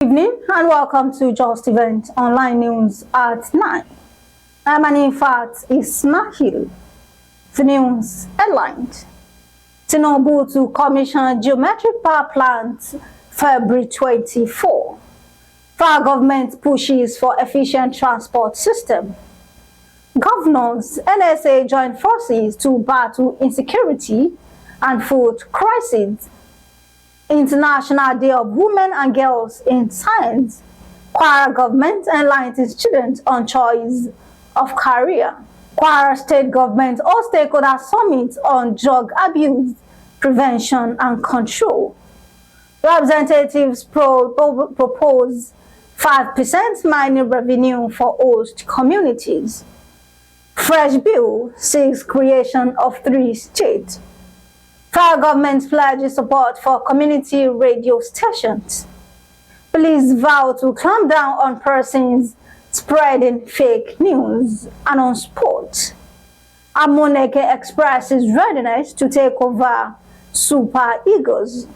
evening and welcome to Justeventonline News at 9. I'm Anifat Ismail. The news headlined. Tinubu to commission geometric power plant February 24. Kwara Govt pushes for efficient transport system. Governors, NSA join forces to battle insecurity and food crisis. International Day of Women and Girls in Science. Kwara Govt enlightens students on choice of career. Kwara State Govt all stakeholder summit on drug abuse, prevention and control. Representatives propose 5% mining revenue for host communities. Fresh bill seeks creation of 3 states. Federal government pledges support for community radio stations. Police vow to clamp down on persons spreading fake news. And on sports, Amuneke expresses readiness to take over Super Eagles.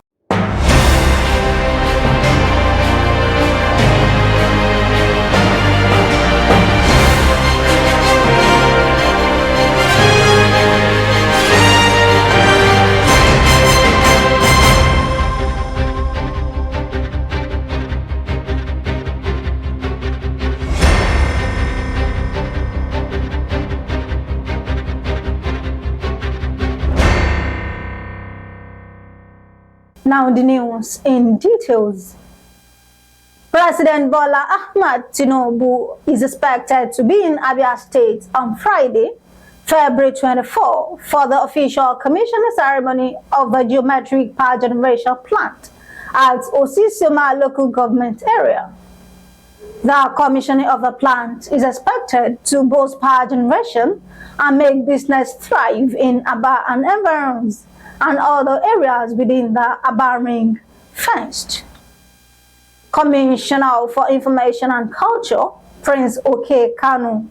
Now the news in details. President Bola Ahmed Tinubu is expected to be in Abia State on Friday, February 24, for the official commissioning ceremony of the geometric power generation plant at Osisioma local government area. The commissioning of the plant is expected to boost power generation and make business thrive in Aba and environs and other areas within the Aba ring fenced. Commissioner for Information and Culture, Prince Oke Kanu,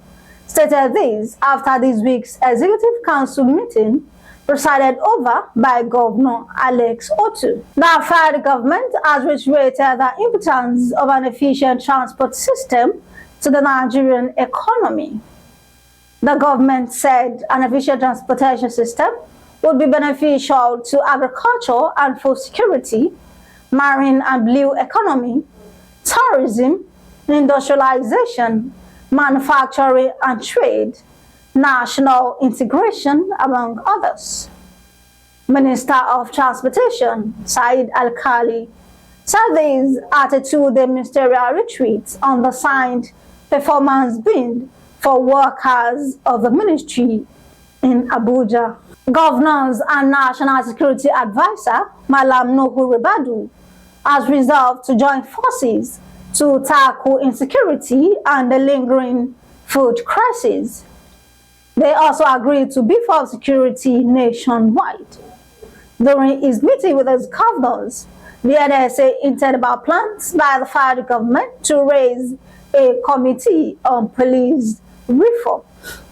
stated this after this week's Executive Council meeting presided over by Governor Alex Otu. The Fed Govt has reiterated the importance of an efficient transport system to the Nigerian economy. The government said an efficient transportation system would be beneficial to agriculture and food security, marine and blue economy, tourism, industrialization, manufacturing and trade, national integration, among others. Minister of Transportation, Said Al-Khali, said this at a 2-day ministerial retreat on the signed performance bid for workers of the ministry in Abuja. Governors and National Security Advisor, Malam Nuhu Ribadu, has resolved to join forces to tackle insecurity and the lingering food crisis. They also agreed to beef up security nationwide. During his meeting with his governors, the NSA hinted about plans by the Fed Govt to raise a committee on police reform.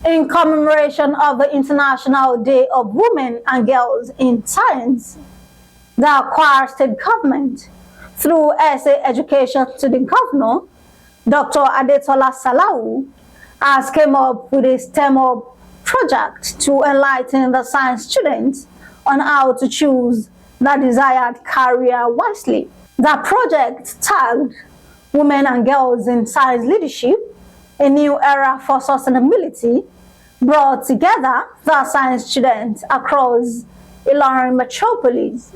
In commemoration of the International Day of Women and Girls in Science, the Kwara State Govt, through essay education to the governor, Dr. Adetola Salau, has come up with a STEM-up project to enlighten the science students on how to choose the desired career wisely. The project tagged Women and Girls in Science Leadership, a new era for sustainability, brought together the science students across Ilorin metropolis.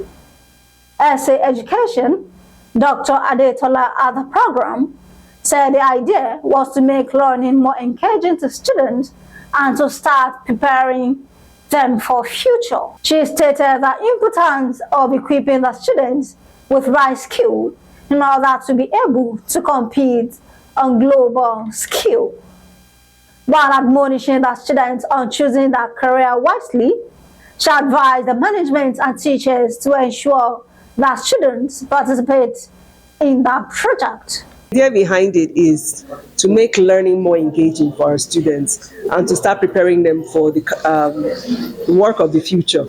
Essay education, Dr. Adetola at the program, said the idea was to make learning more engaging to students and to start preparing them for future. She stated the importance of equipping the students with right skills in order to be able to compete on global scale. While admonishing the students on choosing their career wisely, she advised the management and teachers to ensure that students participate in that project. The idea behind it is to make learning more engaging for our students and to start preparing them for the work of the future.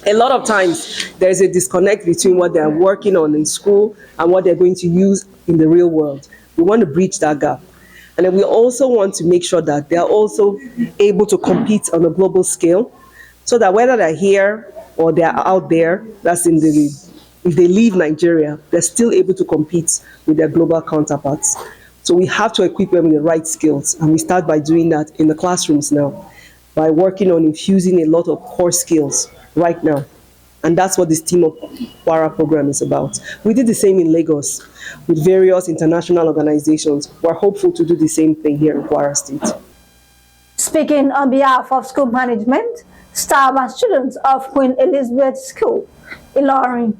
A lot of times there's a disconnect between what they're working on in school and what they're going to use in the real world. We want to bridge that gap. And then we also want to make sure that they're also able to compete on a global scale, so that whether they're here or they're out there, if they leave Nigeria, they're still able to compete with their global counterparts. So we have to equip them with the right skills, and we start by doing that in the classrooms now, by working on infusing a lot of core skills right now. And that's what this Team Up Kwara program is about. We did the same in Lagos with various international organizations. We're hopeful to do the same thing here in Kwara State. Speaking on behalf of school management, staff and students of Queen Elizabeth School, Ilorin,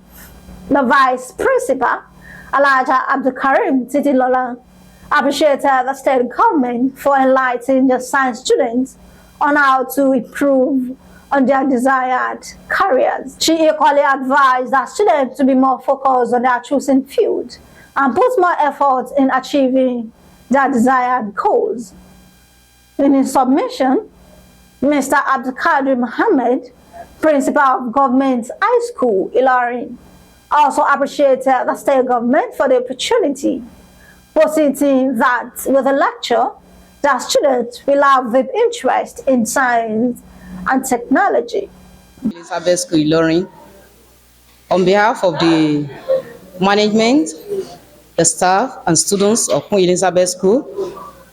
the Vice Principal, Elijah Abdulkarim Titilola, appreciated the state government for enlightening the science students on how to improve on their desired careers. She equally advised that students to be more focused on their chosen field and put more effort in achieving their desired goals. In his submission, Mr. Abdulkadir Mohammed, Principal of Government High School, Ilorin, also appreciated the state government for the opportunity, positing that with the lecture, the students will have deep interest in science and technology. Elizabeth School, Ilorin. On behalf of the management, the staff and students of Queen Elizabeth School,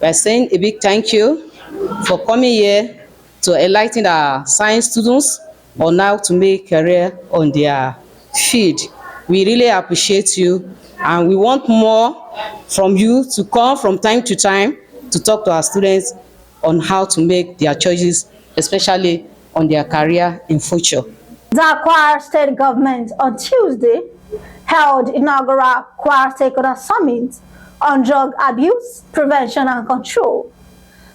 we are saying a big thank you for coming here to enlighten our science students on how to make career on their field. We really appreciate you, and we want more from you to come from time to time to talk to our students on how to make their choices, especially on their career in future. The Kwara State Government on Tuesday held inaugural Kwara Stakeholder Summit on Drug Abuse, Prevention and Control,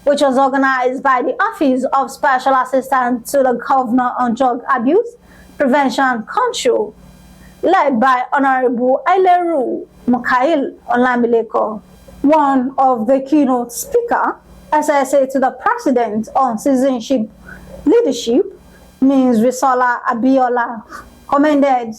which was organized by the Office of Special Assistant to the Governor on Drug Abuse, Prevention and Control, led by Honorable Aileru Mukail Olamileko. One of the keynote speakers, SSA to the President on Citizenship Leadership, Ms. Risola Abiola, commended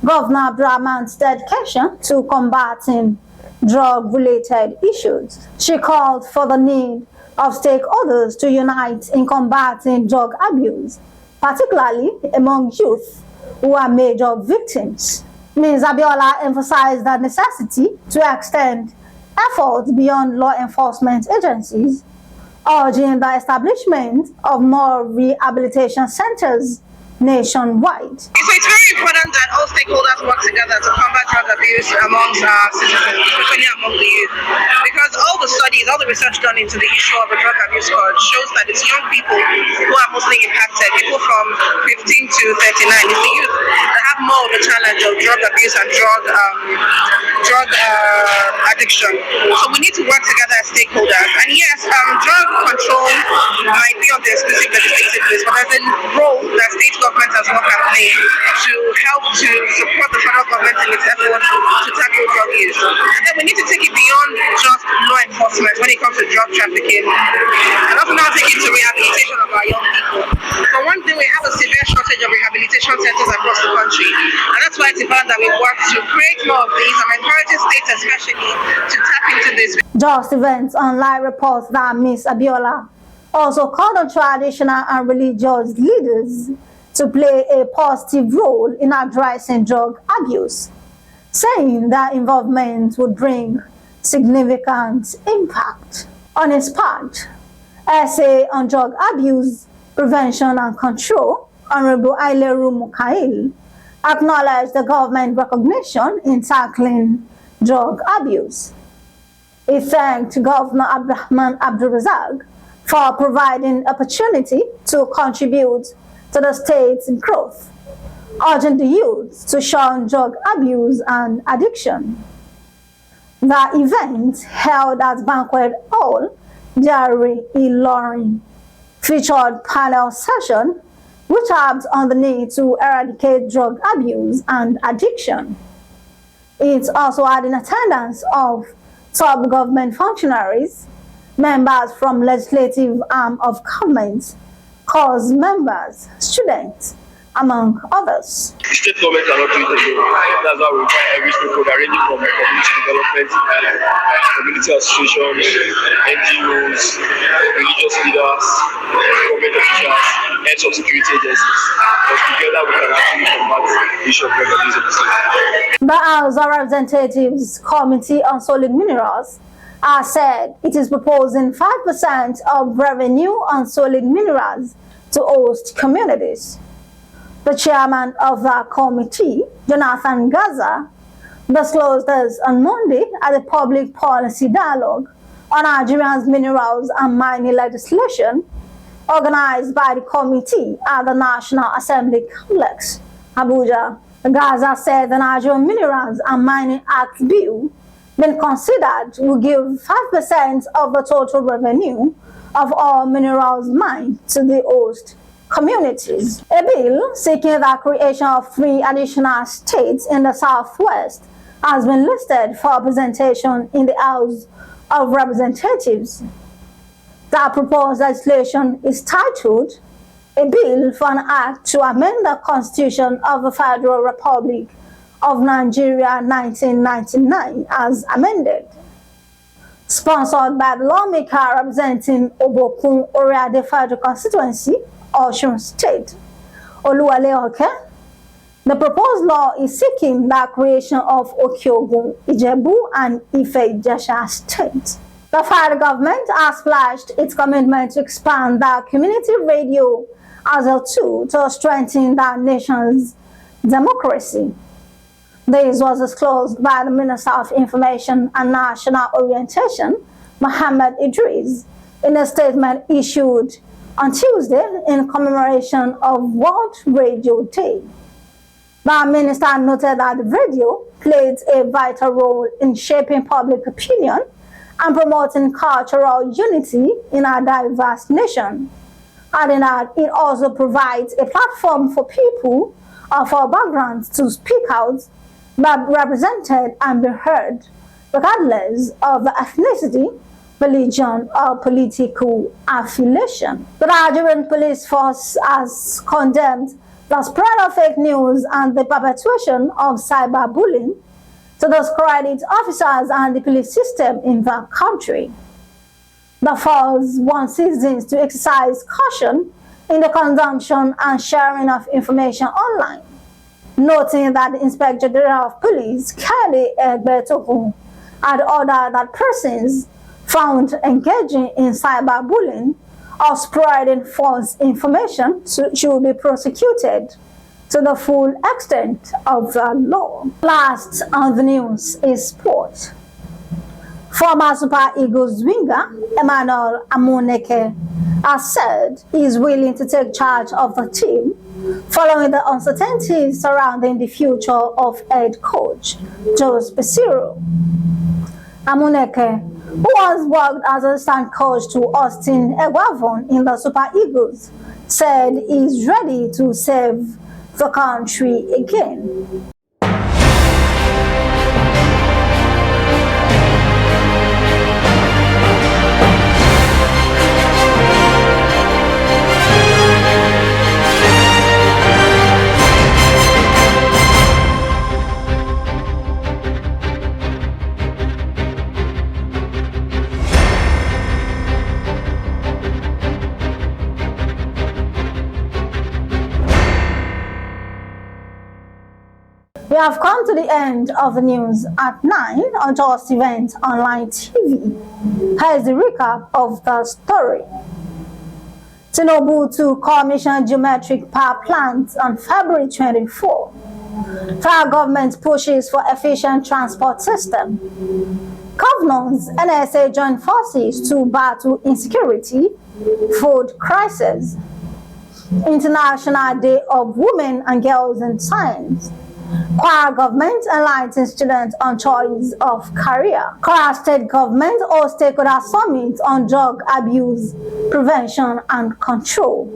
Governor Abdurrahman's dedication to combating drug-related issues. She called for the need of stakeholders to unite in combating drug abuse, particularly among youth who are major victims. Ms. Abiola emphasized the necessity to extend efforts beyond law enforcement agencies, urging the establishment of more rehabilitation centers nationwide. So it's very important that all stakeholders work together to combat drug abuse amongst our citizens, especially among the youth. Because all the studies, all the research done into the issue of a drug abuse code shows that it's young people who are mostly impacted, people from 15 to 39. It's the youth that have more of the challenge of drug abuse and drug addiction. So we need to work together as stakeholders. And yes, drug control might be on the exclusive legislative list, but there's a role that state government as well can play to help to support the federal government in its effort to tackle drug use. And then we need to take it beyond just law enforcement when it comes to drug trafficking, and also now take it to rehabilitation of our young people. For one thing, we have a severe shortage of rehabilitation centers across the country, and that's why it's important that we work to create more of these. I'm encouraging states especially to tap into this. Justeventonline reports that Ms. Abiola also called on traditional and religious leaders to play a positive role in addressing drug abuse, saying that involvement would bring significant impact. On his part, essay on drug abuse, prevention and control, Honorable Aileru Mukail acknowledged the government recognition in tackling drug abuse. He thanked Governor Abdurrahman Abdulrazak for providing opportunity to contribute to the state's growth, urging the youth to shun drug abuse and addiction. The event, held at Banquet Hall, Jari Ilorin, featured panel session which tapped on the need to eradicate drug abuse and addiction. It also had in attendance of top government functionaries, members from legislative arm of government, cause members, students, among others. The state government cannot do it alone. That's why we require every stakeholder, ranging from community development, community associations, NGOs, religious leaders, government officials, heads of security agencies. Because together we can actually combat the issue of drug abuse in the state. The House of Representatives Committee on Solid Minerals has said it is proposing 5% of revenue on solid minerals to host communities. The chairman of the committee, Jonathan Gaza, disclosed this on Monday at a public policy dialogue on Nigeria's minerals and mining legislation organized by the committee at the National Assembly Complex, Abuja. Gaza said the Nigerian Minerals and Mining Act bill, when considered, will give 5% of the total revenue of all minerals mined to the host communities. A bill seeking the creation of 3 additional states in the Southwest has been listed for presentation in the House of Representatives. The proposed legislation is titled A Bill for an Act to Amend the Constitution of the Federal Republic of Nigeria 1999 as amended. Sponsored by the lawmaker representing Obokun Oriade Federal Constituency, Osun State, Oluwale. The proposed law is seeking the creation of Okiogun, Ijebu, and Ife-Ijesha states. The Fed Govt has pledged its commitment to expand the community radio as a tool to strengthen the nation's democracy. This was disclosed by the Minister of Information and National Orientation, Mohammed Idris, in a statement issued on Tuesday in commemoration of World Radio Day. The minister noted that the radio plays a vital role in shaping public opinion and promoting cultural unity in our diverse nation, adding that it also provides a platform for people of all backgrounds to speak out, be represented, and be heard, regardless of the ethnicity, religion, or political affiliation. The Nigerian police force has condemned the spread of fake news and the perpetuation of cyberbullying to discredit officers and the police system in the country. The force wants citizens to exercise caution in the consumption and sharing of information online, noting that the Inspector General of Police, Kade Egbetoku, had ordered that persons found engaging in cyberbullying or spreading false information should be prosecuted to the full extent of the law. Last on the news is sport. Former Super Eagles winger Emmanuel Amuneke has said he is willing to take charge of the team following the uncertainties surrounding the future of head coach Jose Pesiro. Amuneke, who has worked as assistant coach to Austin Eguavon in the Super Eagles, said he is ready to save the country again. We have come to the end of the news at 9 on Justeventonline TV. Here's the recap of the story. Tinubu to commission geometric power plants on February 24. Federal government pushes for efficient transport system. Governors NSA join forces to battle insecurity, food crisis. International Day of Women and Girls in Science. Kwara Govt enlightens students on choice of career. Kwara State Govt holds stakeholder summit on drug abuse prevention and control.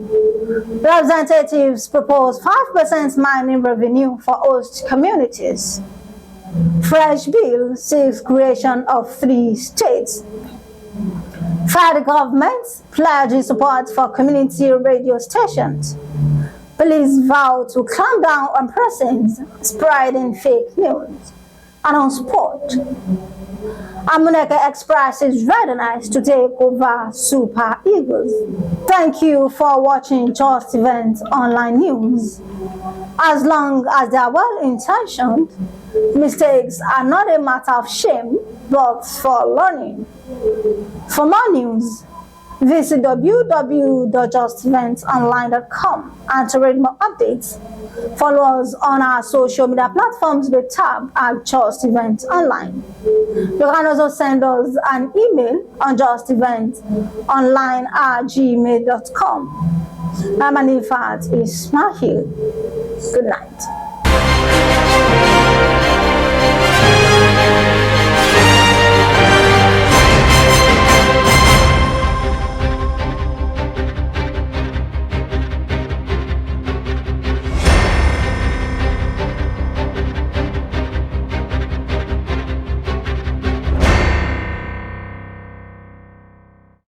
Representatives propose 5% mining revenue for host communities. Fresh bill seeks creation of 3 states. Fed Govt pledges support for community radio stations. Police vow to clamp down on persons spreading fake news. And on sport, Amuneke expresses readiness to take over Super Eagles. Thank you for watching Justeventonline News. As long as they are well-intentioned, mistakes are not a matter of shame, but for learning. For more news, visit www.justeventonline.com and to read more updates, follow us on our social media platforms with tab at Justeventonline. You can also send us an email on justeventonline@gmail.com. I'm Anifat Ismail. Good night.